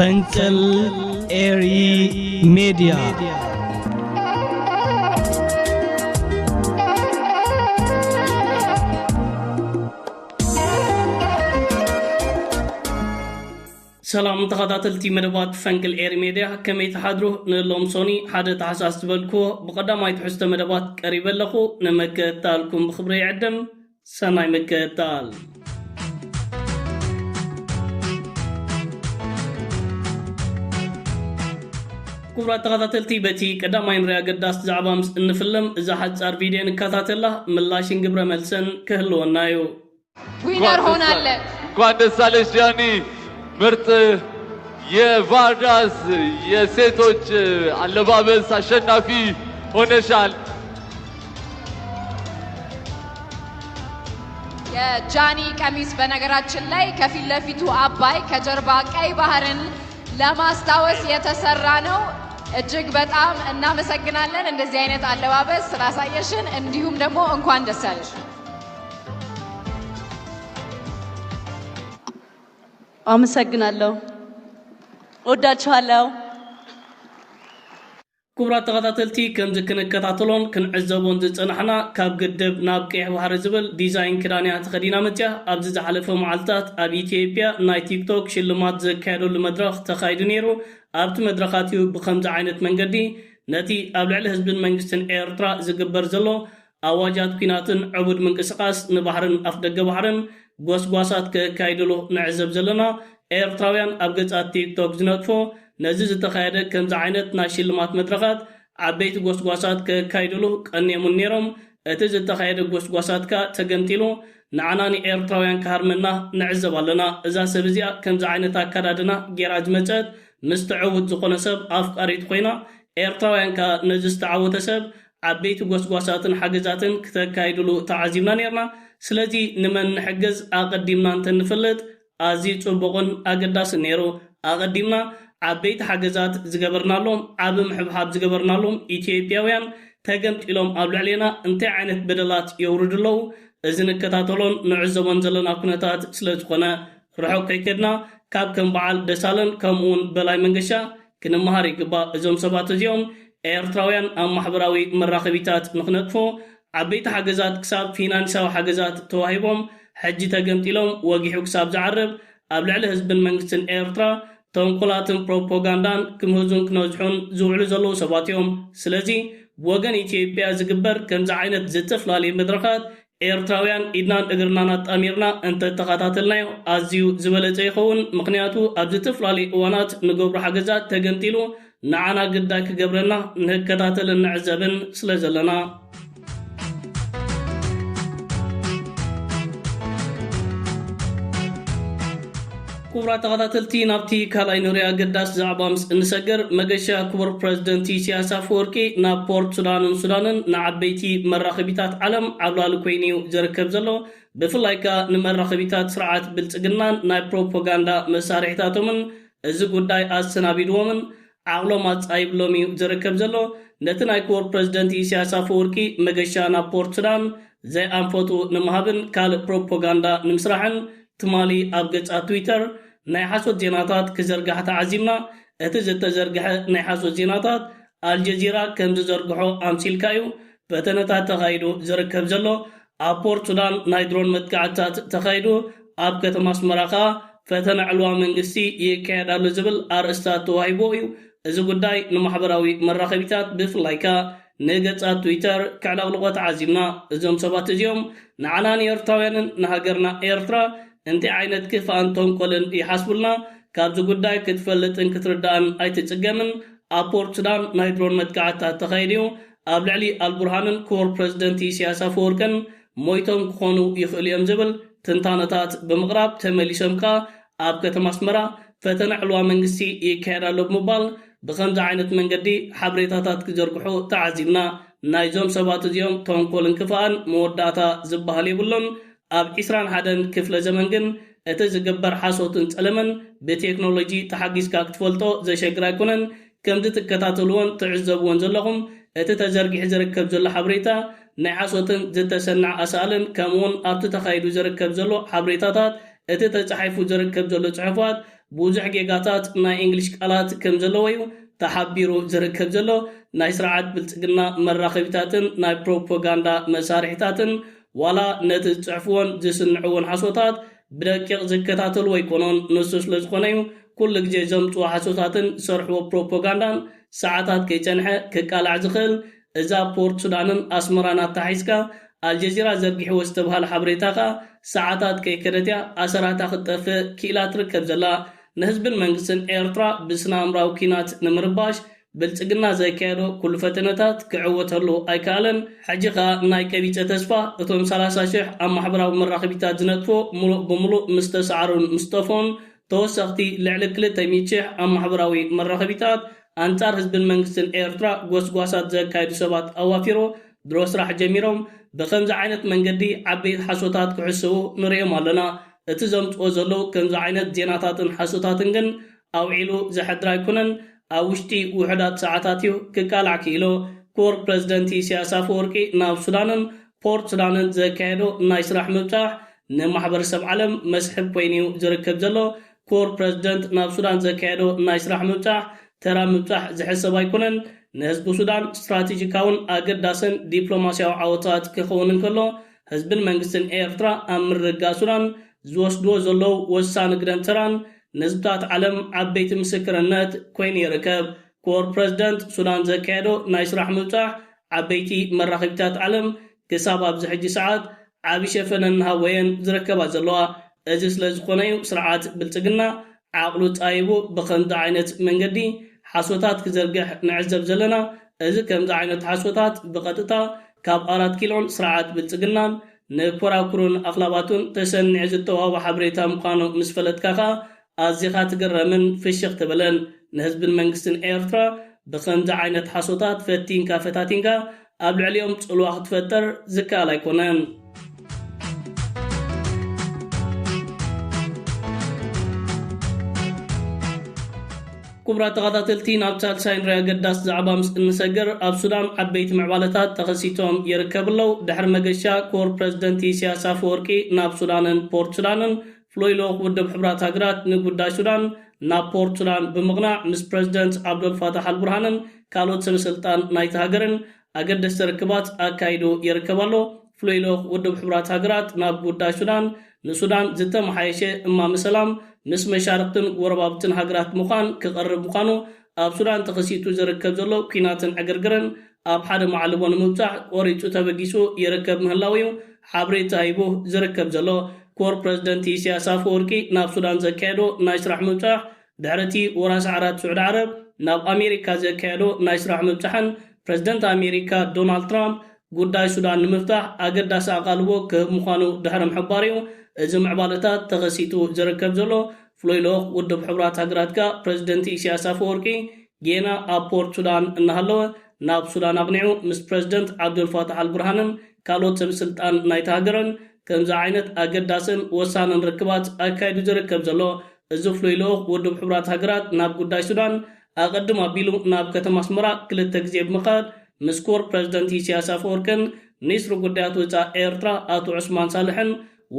ፈንቅል ኤሪ ሚዲያ ሰላም ተኸታተልቲ መደባት ፈንቅል ኤሪ ሚዲያ ከመይ ተሓድሩ ንሎም ሶኒ ሓደ ተሓሳስ ዝበልኩ ብቀዳማይ ትሕዝቶ መደባት ቀሪበለኹ ንመከታልኩም ብኽብሪ ይዕድም ሰናይ መከታል كبرات تغطلتي بتي قدام ينريا قداس زعبا نفلم اذا حد صار فيديو نكاتاتلا ملاشين قبر ملسن كهلونايو وينر هون አለ እንኳን ደስ አለሽ ጃኒ ምርጥ የቫርዳስ የሴቶች አለባበስ አሸናፊ ሆነሻል የጃኒ ቀሚስ በነገራችን ላይ ከፊት ለፊቱ አባይ ከጀርባ ቀይ ባህርን ለማስታወስ የተሰራ ነው እጅግ በጣም እናመሰግናለን እንደዚህ አይነት አለባበስ ስላሳየሽን እንዲሁም ደግሞ እንኳን ደስ ያለሽ አመሰግናለሁ ወዳችኋለሁ كبرات تغطلتي كم كنكتاتلون كنعزبون ዝጽናሕና ካብ ግድብ ናብ ቀይሕ ባህሪ ዝብል ዲዛይን ክዳንያ ተኸዲና መጽያ ኣብዚ ዝሓለፈ መዓልታት ኣብ ኢትዮጵያ ናይ ቲክቶክ ሽልማት ዘካየደሉ መድረኽ ተኻይዱ ነይሩ ኣብቲ መድረኻትዩ ብከምዚ ዓይነት መንገዲ ነቲ ኣብ ልዕሊ ህዝብን መንግስትን ኤርትራ ዝግበር ዘሎ ኣዋጃት ኩናትን ዕቡድ ምንቅስቃስ ንባህርን ኣፍደገ ባህርን ጎስጓሳት ከካይድሉ ንዕዘብ ዘለና ኤርትራውያን ኣብ ገጻት ቲክቶክ ዝነጥፎ ነዚ ዝተኻየደ ከምዚ ዓይነት ናይ ሽልማት መድረኻት ዓበይቲ ጎስጓሳት ከካይድሉ ቀኒዮምን ነይሮም እቲ ዝተኻየደ ጎስጓሳትካ ተገንጢሉ ንዓናኒ ኤርትራውያን ካርመና ንዕዘብ ኣለና እዛ ሰብ እዚኣ ከምዚ ዓይነት ኣከዳድና ጌራ ዝመፀት ምስ ትዕውት ዝኾነ ሰብ ኣፍቃሪት ኮይና ኤርትራውያን ካ ነዚ ዝተዓወተ ሰብ ዓበይቲ ጎስጓሳትን ሓገዛትን ክተካይድሉ ተዓዚምና ነርና ስለዚ ንመን ንሕግዝ ኣቐዲምና እንተንፍልጥ ኣዝዩ ጽቡቕን ኣገዳስን ነይሩ ኣቐዲምና ዓበይቲ ሓገዛት ዝገበርናሎም ዓብ ምሕብሓብ ዝገበርናሎም ኢትዮጵያውያን ተገንጢሎም ኣብ ልዕሊና እንታይ ዓይነት በደላት የውርድለው እዚ ንከታተሎን ንዕዘቦን ዘለና ኩነታት ስለ ዝኾነ ርሑቕ ከይከድና ካብ ከም በዓል ደሳለን ከምኡውን በላይ መንገሻ ክንመሃር ይግባእ እዞም ሰባት እዚኦም ኤርትራውያን ኣብ ማሕበራዊ መራኸቢታት ንኽነጥፎ ዓበይቲ ሓገዛት ክሳብ ፊናንሳዊ ሓገዛት ተዋሂቦም ሕጂ ተገንጢሎም ወጊሑ ክሳብ ዝዓርብ ኣብ ልዕሊ ህዝብን መንግስትን ኤርትራ ተንኮላትን ፕሮፓጋንዳን ክምህዙን ክነዝሑን ዝውዕሉ ዘለዉ ሰባት እዮም ስለዚ ወገን ኢትዮጵያ ዝግበር ከምዚ ዓይነት ዝተፈላለዩ መድረኻት ኤርትራውያን ኢድናን እግርናን ኣጣሚርና እንተተኸታተልናዮ ኣዝዩ ዝበለፀ ይኸውን ምክንያቱ ኣብ ዝተፈላለዩ እዋናት ንገብሩ ሓገዛት ተገንጢሉ ንዓና ግዳይ ክገብረና ንከታተልን ንዕዘብን ስለ ዘለና كبرات تغطلتي نابتي كالاي نوريا قداس زعبا نسجر مجشا كبر بريزيدنتي سياسة فوركي نا بورت سودانن نعبيتي مراخبيتات عالم عبلال كوينيو زركب زلو بفلايكا نمراخبيتات سرعات بلتقنان ناي بروباغاندا مسارحتاتومن ازي قداي السنابيدومن عالمات ايبلومي زركب زلو نتناي كبر بريزيدنتي سياسة فوركي مجشا نا بورت سودان زي انفوتو نمهابن كال بروباغاندا نمسرحن تمالي أبجت تويتر نحاسو جيناتات كزرقة تعزيمنا اتزت زرقة نحاسو جيناتات الجزيرة كم زرقحو أمسيل كايو بتنتات تغايدو زركب زلو أبورت سودان نايدرون متقعتات تغايدو أبكت ماسمراخا فتن علوان منقسي يكاد الزبل أرستات وهيبويو إذا قداي نمحبراوي مراخبيتات بفلايكا نجت تويتر كعلاق لغة عزيمنا إذا مصابات اليوم نعناني إرتاوين نهاجرنا إيرترا انت عينت كيف أنتم كلن يحاسبولنا كابز قداي كتفلتن كتردان أي تتسجمن أبورت سودان نايدرون متقعتا تخيريو أبلعلي البرهانن كور بريزيدنتي سياسة فوركن مويتم كخونو يخليم زبل تنتانتات بمغرب تمليسمكا أبكت مسمرا فتن علوان منقسي يكيرالو بموبال بخمز عينت منقدي حبريتاتات كزرقحو تعزيمنا نايزوم سبات اليوم تنقول كفان موداتا زبهالي بلون ኣብ 21 ክፍለ ዘመን ግን እቲ ዝግበር ሓሶትን ጸለመን ብቴክኖሎጂ ተሓጊዝካ ክትፈልጦ ዘሸግር ኣይኮነን ከምዚ ትከታተልዎን ትዕዘብዎን ዘለኹም እቲ ተዘርጊሑ ዝርከብ ዘሎ ሓበሬታ ናይ ሓሶትን ዝተሰናዕ ኣሳልን ከምኡውን ኣብቲ ተኻይዱ ዝርከብ ዘሎ ሓበሬታታት እቲ ተጻሒፉ ዝርከብ ዘሎ ጽሑፋት ብዙሕ ጌጋታት ናይ እንግሊሽ ቃላት ከም ዘለዎ እዩ ተሓቢሩ ዝርከብ ዘሎ ናይ ስርዓት ብልጽግና መራኸቢታትን ናይ ፕሮፓጋንዳ መሳርሒታትን ዋላ ነቲ ጽሕፍዎን ዝስንዕዎን ሓሶታት ብደቂቕ ዝከታተሉ ኣይኮኖን ንሱ ስለ ዝኾነ እዩ ኩሉ ግዜ ዘምጽኡ ሓሶታትን ዝሰርሕዎ ፕሮፓጋንዳን ሰዓታት ከይጸንሐ ክቃላዕ ዝኽእል እዛ ፖርት ሱዳንን ኣስመራን ኣተሓሒዝካ አልጀዚራ ዘርጊሕዎ ዝተብሃለ ሓበሬታ ኸ ሰዓታት ከይከደትያ ኣሰራታ ክጠፍእ ኪኢላ ትርከብ ዘላ ንህዝብን መንግስትን ኤርትራ ብስነ ኣእምራዊ ኩናት ንምርባሽ ብልጽግና ዘካየዶ ኩሉ ፈተነታት ክዕወተሉ ኣይከኣለን ሕጂ ኸ ናይ ቀቢፀ ተስፋ እቶም 30,000 ኣብ ማሕበራዊ መራኸቢታት ዝነጥፎ ሙሉእ ብምሉእ ምስ ተሰዓሩን ምስ ጠፍኡን ተወሰኽቲ ልዕሊ 200,000 ኣብ ማሕበራዊ መራኸቢታት ኣንጻር ህዝብን መንግስትን ኤርትራ ጎስጓሳት ዘካየዱ ሰባት ኣዋፊሮ ድሮ ስራሕ ጀሚሮም ብከምዚ ዓይነት መንገዲ ዓበይቲ ሓሶታት ክሕስቡ ንሪኦም ኣለና እቲ ዘምጽኦ ዘለዉ ከምዚ ዓይነት ዜናታትን ሓሶታትን ግን ኣውዒሉ ዘሕድር ኣይኮነን ኣብ ውሽጢ ውሕዳት ሰዓታት እዩ ክቃላዕ ክኢሎ ክቡር ፕረዚደንት ኢሳያስ ኣፈወርቂ ናብ ሱዳንን ፖርት ሱዳንን ዘካየዶ ናይ ስራሕ ምብጻሕ ንማሕበረሰብ ዓለም መስሕብ ኮይኑ እዩ ዝርከብ ዘሎ ክቡር ፕረዚደንት ናብ ሱዳን ዘካየዶ ናይ ስራሕ ምብጻሕ ተራ ምብጻሕ ዝሕሰብ ኣይኮነን ንህዝቢ ሱዳን ስትራቴጂካውን ኣገዳስን ዲፕሎማስያዊ ዓወታት ክኸውን እንከሎ ህዝብን መንግስትን ኤርትራ ኣብ ምርግጋእ ሱዳን ዝወስድዎ ዘለዉ ወሳኒ ግደን ተራን ንህዝብታት ዓለም ዓበይቲ ምስክርነት ኮይኑ ይርከብ ክቡር ፕረዚደንት ሱዳን ዘካየዶ ናይ ስራሕ ምብጻሕ ዓበይቲ መራኸቢታት ዓለም ክሳብ ኣብዚ ሕጂ ሰዓት ዓብዪ ሸፈነ እናሃወየን ዝርከባ ዘለዋ እዚ ስለ ዝኾነ እዩ ስርዓት ብልጽግና ዓቕሉ ጻይቡ ብኸምዚ ዓይነት መንገዲ ሓሶታት ክዘርግሕ ንዕዘብ ዘለና እዚ ከምዚ ዓይነት ሓሶታት ብቐጥታ ካብ 4 ኪሎን ስርዓት ብልጽግናን ንኮራኩሩን ኣኽላባቱን ተሰኒዕ ዝተዋህቦ ሓበሬታ ምዃኑ ምስ ፈለጥካ ኸ ኣዝኻ ትገረምን ፍሽኽ ትብለን ንህዝብን መንግስትን ኤርትራ ብኸምዚ ዓይነት ሓሶታት ፈቲንካ ፈታቲንካ ኣብ ልዕሊኦም ጽልዋ ክትፈጠር ዝከኣል ኣይኮነን ክቡራት ተኸታተልቲ ናብ ሳልሳይ ንሪኦ ኣገዳሲ ዛዕባ ምስ እንሰግር ኣብ ሱዳን ዓበይቲ ምዕባለታት ተኸሲቶም ይርከብለው ድሕሪ መገሻ ክቡር ፕረዚደንት ኢሳያስ ኣፈወርቂ ናብ ሱዳንን ፖርት ሱዳንን ፍሎይሎ ውድብ ሕቡራት ሃገራት ንጉዳይ ሱዳን ናብ ፖርት ሱዳን ብምቕናዕ ምስ ፕረዚደንት ዓብዱልፋታሕ አልቡርሃንን ካልኦት ሰበስልጣን ናይቲ ሃገርን ኣገደስቲ ርክባት ኣካይዱ ይርከበሎ ፍሎይሎ ውድብ ሕቡራት ሃገራት ናብ ጉዳይ ሱዳን ንሱዳን ዝተመሓየሸ እማም ሰላም ምስ መሻርክትን ወረባብትን ሃገራት ምዃን ክቐርብ ምዃኑ ኣብ ሱዳን ተኸሲቱ ዝርከብ ዘሎ ኩናትን ዕግርግርን ኣብ ሓደ መዓልቦ ንምብጻሕ ቆሪጹ ተበጊሱ ይርከብ ምህላው እዩ ሓበሬታ ሂቡ ዝርከብ ዘሎ ክቡር ፕረዚደንት ኢሳያስ ኣፈወርቂ ናብ ሱዳን ዘካየዶ ናይ ስራሕ ምብጻሕ ድሕረቲ ወራሲ ዓራት ስዑድ ዓረብ ናብ ኣሜሪካ ዘካየዶ ናይ ስራሕ ምብጻሕን ፕረዚደንት ኣሜሪካ ዶናልድ ትራምፕ ጉዳይ ሱዳን ንምፍታሕ ኣገዳሲ ኣቓልቦ ክህብ ምዃኑ ድሕሪ ምሕባር እዩ እዚ ምዕባለታት ተኸሲቱ ዝርከብ ዘሎ ፍሎይሎ ውድብ ሕቡራት ሃገራትካ ፕረዚደንት ኢሳያስ ኣፈወርቂ ጌና ኣብ ፖርት ሱዳን እናሃለወ ናብ ሱዳን ኣቕኒዑ ምስ ፕረዚደንት ዓብዱልፋታሕ አልቡርሃንን ካልኦት ሰበስልጣን ናይቲ ሃገርን ከምዚ ዓይነት ኣገዳስን ወሳንን ርክባት ኣካይዱ ዝርከብ ዘሎ እዚ ፍሎይሎ ውድብ ሕቡራት ሃገራት ናብ ጉዳይ ሱዳን ኣቐድም ኣቢሉ ናብ ከተማ ኣስመራ 2 ግዜ ብምኻድ ምስ ክቡር ፕረዚደንት ኢሳያስ ኣፈወርቅን ሚኒስትሪ ጉዳያት ወፃኢ ኤርትራ ኣቶ ዑስማን ሳልሕን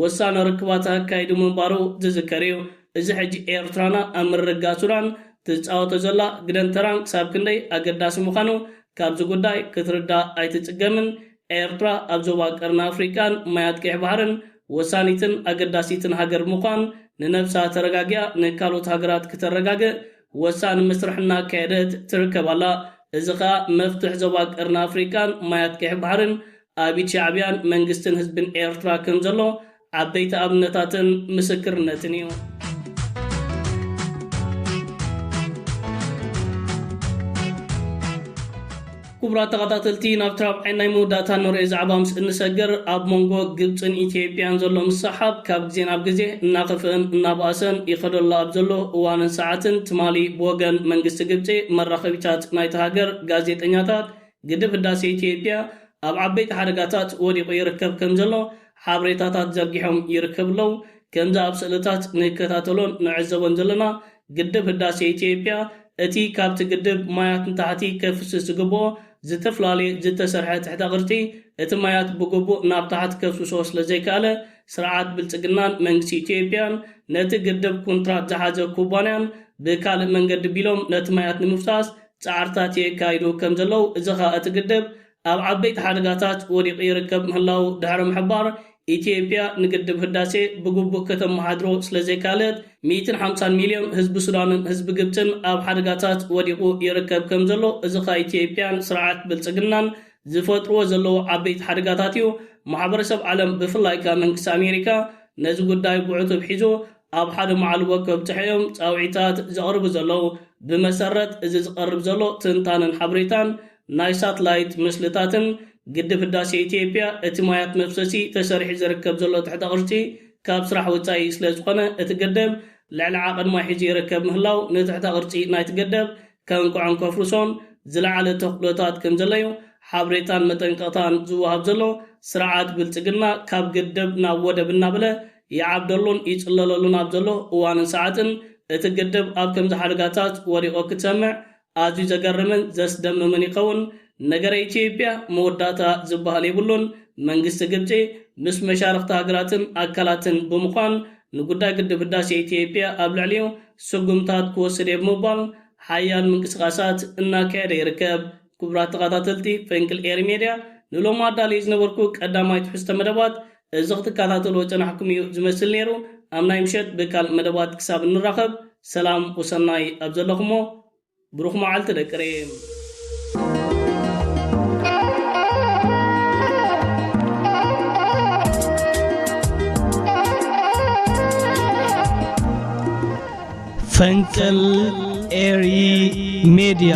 ወሳነ ርክባት ኣካይዱ ምንባሩ ዝዝከር እዩ እዚ ሕጂ ኤርትራና ኣብ ምርግጋእ ሱዳን ትፃወቶ ዘላ ግደን ተራን ክሳብ ክንደይ ኣገዳሲ ምዃኑ ካብዚ ጉዳይ ክትርዳእ ኣይትጽገምን ኤርትራ ኣብ ዞባ ቀርኒ ኣፍሪካን ማያት ቀይሕ ባሕርን ወሳኒትን ኣገዳሲትን ሃገር ምዃን ንነብሳ ተረጋጊያ ንካልኦት ሃገራት ክተረጋግእ ወሳኒ መስርሕና ካየደት ትርከባላ እዚ ኸኣ መፍትሕ ዞባ ቀርኒ ኣፍሪካን ማያት ቀይሕ ባሕርን ኣብ ኢድ ሻዕብያን መንግስትን ህዝብን ኤርትራ ከም ዘሎ ዓበይቲ ኣብነታትን ምስክርነትን እዩ ክቡራት ተኸታተልቲ ናብ ትራብዓይ ናይ መወዳእታ ንሪኦ ዛዕባ ምስ እንሰግር ኣብ መንጎ ግብፅን ኢትዮጵያን ዘሎ ምሰሓብ ካብ ግዜ ናብ ግዜ እናኸፍአን እናባእሰን ይኸደሎ ኣብ ዘሎ እዋንን ሰዓትን ትማሊ ብወገን መንግስቲ ግብፂ መራኸቢታት ናይቲ ሃገር ጋዜጠኛታት ግድብ ህዳሴ ኢትዮጵያ ኣብ ዓበይቲ ሓደጋታት ወዲቑ ይርከብ ከም ዘሎ ሓበሬታታት ዘርጊሖም ይርከብለው ከምዚ ኣብ ስእልታት ንከታተሎን ንዕዘቦን ዘለና ግድብ ህዳሴ ኢትዮጵያ እቲ ካብቲ ግድብ ማያት ንታሕቲ ከፍስስ ዝግብኦ ዝተፈላለየ ዝተሰርሐ ትሕተ ቅርፂ እቲ ማያት ብግቡእ ናብ ታሕቲ ከፍስሶ ስለ ዘይከኣለ ስርዓት ብልጽግናን መንግስቲ ኢትዮጵያን ነቲ ግድብ ኮንትራት ዝሓዘ ኩባንያን ብካልእ መንገዲ ቢሎም ነቲ ማያት ንምፍሳስ ጻዕርታት የካይዱ ከም ዘለው እዚ ኸ እቲ ግድብ ኣብ ዓበይቲ ሓደጋታት ወዲቑ ይርከብ ምህላው ድሕሪ ምሕባር ኢትዮጵያ ንግድብ ህዳሴ ብግቡእ ከተመሓድሮ ስለዘይካልት 150 ሚልዮን ህዝቢ ሱዳንን ህዝቢ ግብፅን ኣብ ሓደጋታት ወዲቑ ይርከብ ከም ዘሎ እዚ ኸ ኢትዮጵያን ስርዓት ብልጽግናን ዝፈጥርዎ ዘለዎ ዓበይቲ ሓደጋታት እዩ ማሕበረሰብ ዓለም ብፍላይ መንግስቲ ኣሜሪካ ነዚ ጉዳይ ብዕቱብ ሒዙ ኣብ ሓደ መዓል ወከብ ትሕዮም ጻውዒታት ዘቕርቡ ዘለው ብመሰረት እዚ ዝቐርብ ዘሎ ትንታንን ሓበሬታን ናይ ሳተላይት ምስልታትን ግድብ ህዳሴ ኢትዮጵያ እቲ ማያት መፍሰሲ ተሰሪሑ ዝርከብ ዘሎ ትሕተ ቅርጺ ካብ ስራሕ ወጻኢ ስለ ዝኾነ እቲ ገደብ ልዕሊ ዓቐን ማይ ሒዙ ይርከብ ምህላው ንትሕተ ቅርጺ ናይቲ ገደብ ከንቋዕን ከፍርሶን ዝለዓለ ተኽሎታት ከም ዘለዩ ሓበሬታን መጠንቀቕታን ዝወሃብ ዘሎ ስርዓት ብልጽግና ካብ ገደብ ናብ ወደብ እናበለ ይዓብደሉን ይጽለለሉን ኣብ ዘሎ እዋንን ሰዓትን እቲ ገደብ ኣብ ከምዚ ሓደጋታት ወዲቆ ክትሰምዕ ኣዝዩ ዘገርምን ዘስደምምን ይኸውን ነገረ ኢትዮጵያ መወዳእታ ዝበሃል የብሉን መንግስቲ ግብፂ ምስ መሻርክቲ ሃገራትን ኣካላትን ብምዃን ንጉዳይ ግድብ ህዳሴ ኢትዮጵያ ኣብ ልዕሊኡ ስጉምታት ክወስድ ብምባል ሓያል ምንቅስቃሳት እናካየደ ይርከብ ክቡራት ተኸታተልቲ ፈንቅል ኤር ሚድያ ንሎም ኣዳልዩ ዝነበርኩ ቀዳማይ ትሕዝቶ መደባት እዚ ክትከታተልዎ ጨናሕኩም እዩ ዝመስል ነይሩ ኣብ ናይ ምሸት ብካልእ መደባት ክሳብ እንራኸብ ሰላም ወሰናይ ኣብ ዘለኹሞ ብሩኽ መዓልቲ ደቅሬ ፈንቅል ኤሪ ሚድያ